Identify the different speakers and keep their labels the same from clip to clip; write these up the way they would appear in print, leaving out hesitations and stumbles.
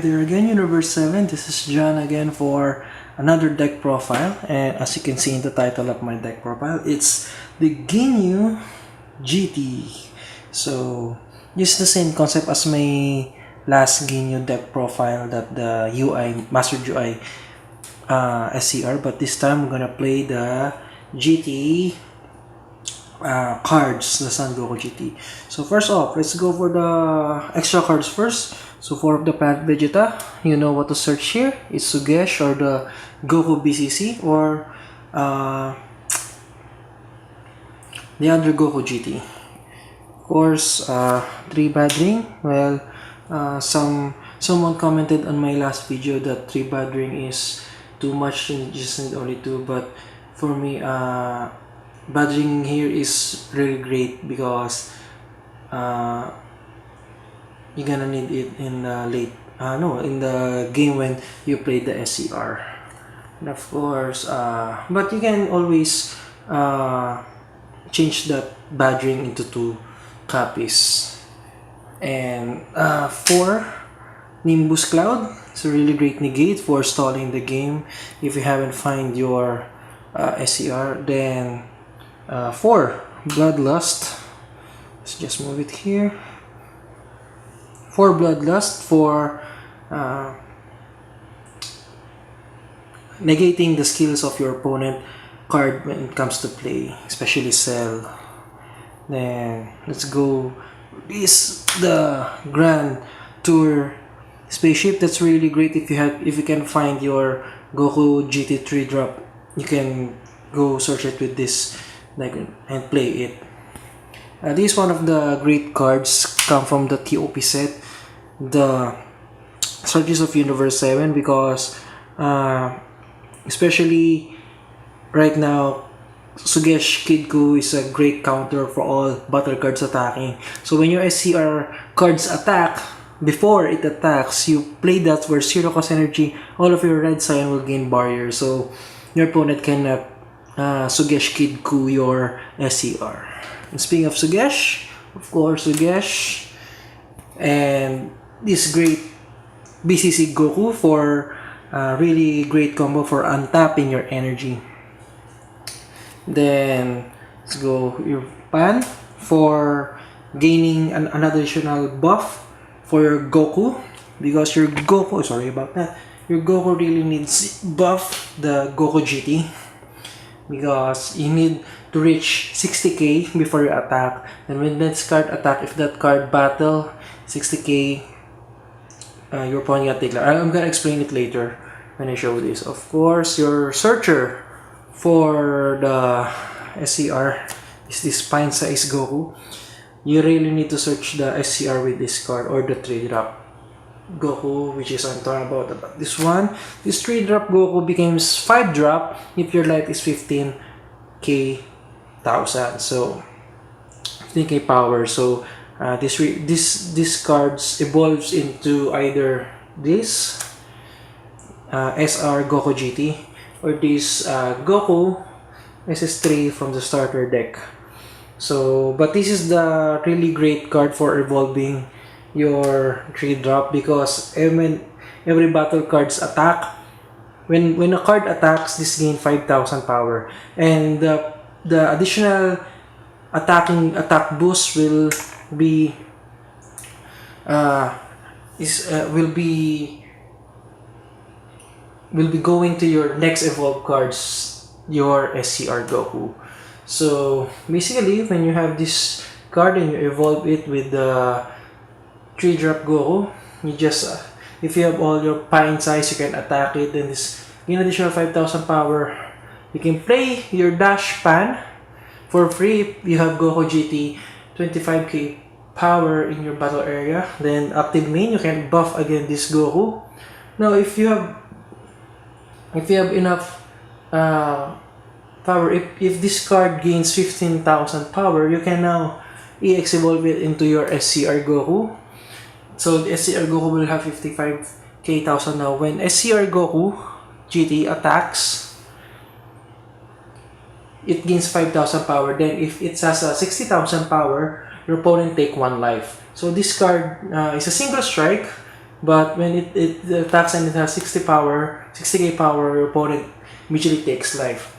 Speaker 1: there again, Universe 7. This is John again for another deck profile. And as you can see in the title of my deck profile, it's the Ginyu GT. So, this is the same concept as my last Ginyu deck profile, that the UI, Master UI SCR. But this time, we're gonna play the GT cards, the Son Goku GT. So first off, let's go for the extra cards first. So for the Planet Vegeta, you know what to search here. It's Sugesh or the Goku BCC or the other Goku GT. Of course, 3 bad ring. Well, someone commented on my last video that 3 bad ring is too much and just need only 2. But for me, bad ring here is really great because you're gonna need it in the in the game when you play the SCR. And of course, but you can always change that bad ring into 2 copies. And 4 Nimbus Cloud. It's a really great negate for stalling the game if you haven't find your SCR. Then 4 Bloodlust. Let's just move it here. 4 Bloodlust for negating the skills of your opponent card when it comes to play, especially Cell. Then let's go. This the Grand Tour Spaceship. That's really great if you can find your Goku GT 3 drop. You can go search it with this and play it. This is one of the great cards, come from the TOP set, the Strategies of Universe 7, because especially right now, Sugesh Kidku is a great counter for all battle cards attacking. So when your SCR cards attack, before it attacks, you play that for 0 cost energy, all of your red sign will gain barrier. So your opponent cannot Sugesh Kidku your SCR. And speaking of Sugesh, of course Sugesh, and this great BCC Goku for really great combo for untapping your energy. Then let's go your Pan for gaining an additional buff for your Goku, because your Goku, sorry about that, your Goku really needs buff the Goku GT, because you need to reach 60k before you attack. And when this card attack, if that card battle 60k, your opponent got take. I'm gonna explain it later when I show this. Of course, your searcher for the SCR is this Pine Size Goku. You really need to search the SCR with this card or the 3-drop Goku, which is I'm talking about this one. This 3-drop Goku becomes 5-drop if your light is 15k thousand, so 15k power. So this cards evolves into either this SR Goku GT or this Goku SS3 from the starter deck. So, but this is the really great card for evolving your 3-drop, because every battle cards attack, when a card attacks, this gain 5,000 power, and the additional attack boost will be going to your next evolved cards, your SCR Goku. So basically, when you have this card and you evolve it with the 3-drop Goku, you just if you have all your Pine Size, you can attack it, and this gain additional 5,000 power. You can play your Dash Pan for free. You have Goku GT 25k power in your battle area. Then active main, you can buff again this Goku. Now if you have enough power, if this card gains 15,000 power, you can now EX evolve it into your SCR Goku. So the SCR Goku will have 55k thousand now. When SCR Goku GT attacks, it gains 5,000 power. Then if it has a 60,000 power, your opponent take 1 life. So this card is a single strike. but when it attacks and it has 60k power, your opponent immediately takes life.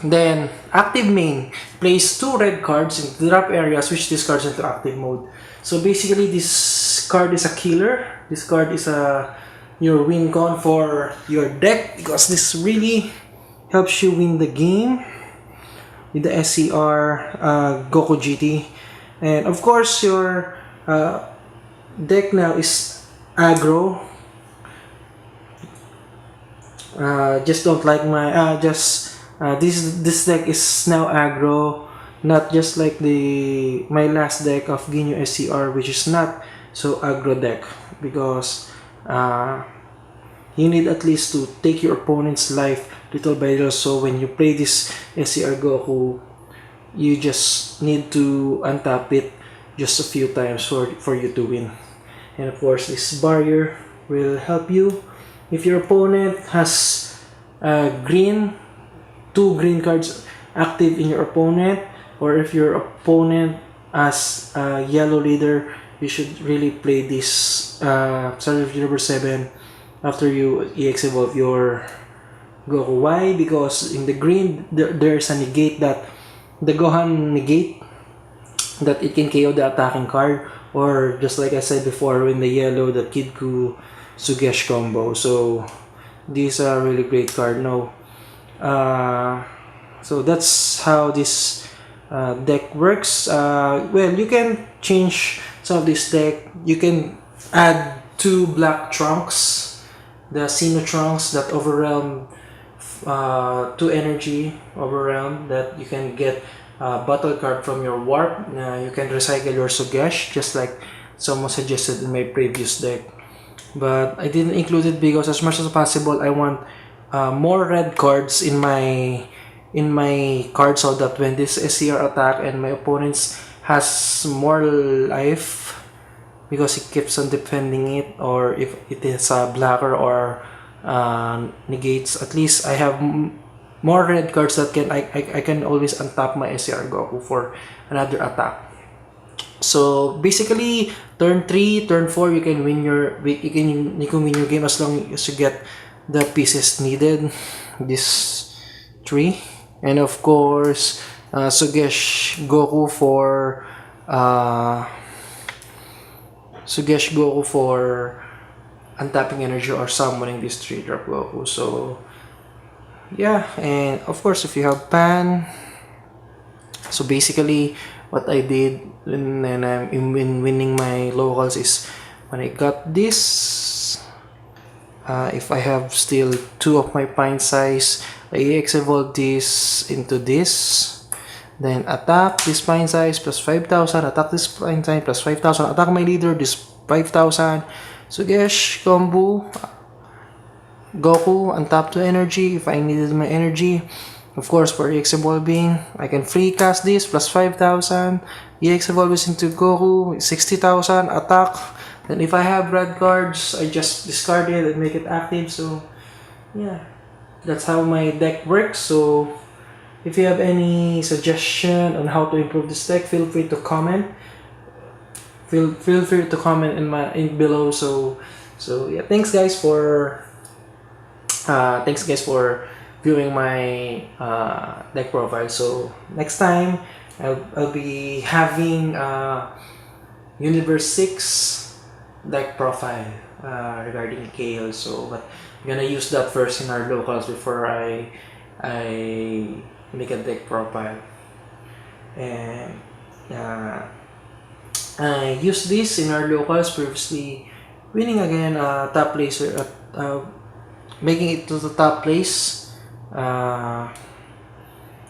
Speaker 1: Then, active main plays 2 red cards into drop areas, which discards into active mode. So basically, this card is a killer. This card is your win con for your deck, because this really helps you win the game with the SCR Goku GT. And of course, your deck now is aggro. Just don't like my this deck is now aggro, not just like my last deck of Ginyu SCR, which is not so aggro deck, because you need at least to take your opponent's life little by little. So when you play this SCR Goku, you just need to untap it just a few times for you to win. And of course, this barrier will help you if your opponent has two green cards active in your opponent, or if your opponent has a yellow leader. You should really play this Strategy number 7 after you EX evolve your Goku. Why? Because in the green, there's a negate, that the Gohan negate, that it can KO the attacking card, or just like I said before, in the yellow, the Kidku Sugesh combo. So these are really great card now. So that's how this deck works. Well, you can change some of this deck. You can add 2 black trunks, the Sino trunks that overwhelm 2 energy overwhelm, that you can get battle card from your warp. You can recycle your Sugesh, just like someone suggested in my previous deck. But I didn't include it because as much as possible, I want more red cards in my card, so that when this SCR attack and my opponent's has more life, because it keeps on defending it, or if it is a blocker or negates, at least I have more red cards that I can always untap my SCR Goku for another attack. So basically, turn 3, turn 4, you can win your game as long as you get the pieces needed. This 3, and of course, Sugesh Goku for untapping energy or summoning this 3-drop Goku. So yeah, and of course, if you have Pan, so basically what I did when I'm winning my locals is, when I got this, if I have still 2 of my pint size, I EX evolve this into this, then attack this pint size plus 5,000, attack this pint size plus 5,000, attack my leader this 5,000, Sugesh combo Goku, untap 2 energy if I needed my energy. Of course, for EX evolving, I can free cast this plus 5,000, EX evolves into Goku, 60,000, attack. Then if I have red cards, I just discard it and make it active. So yeah, that's how my deck works. So if you have any suggestion on how to improve this deck, feel free to comment. Feel free to comment in below. So yeah, thanks guys for viewing my deck profile. So next time I'll be having Universe 6 deck profile regarding KL. So but I'm gonna use that first in our locals before I make a deck profile. And I used this in our locals previously, winning again top place, making it to the top place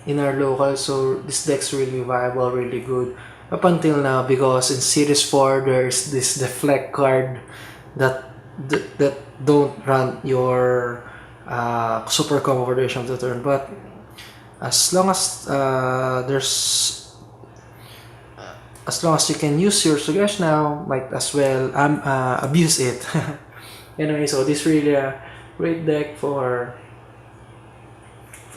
Speaker 1: in our local. So this deck's really viable, really good up until now, because in series 4 there's this deflect card that don't run your super combo variation of the turn. But as long as you can use your Sugesh now, might as well abuse it. Anyway, so this really a great deck for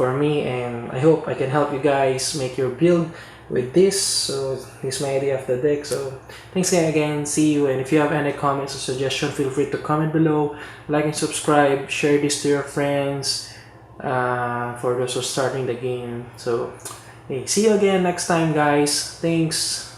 Speaker 1: me, and I hope I can help you guys make your build with this. So this is my idea of the deck. So thanks again, see you, and if you have any comments or suggestion, feel free to comment below, like and subscribe, share this to your friends, for those who are starting the game. So hey, see you again next time, guys. Thanks.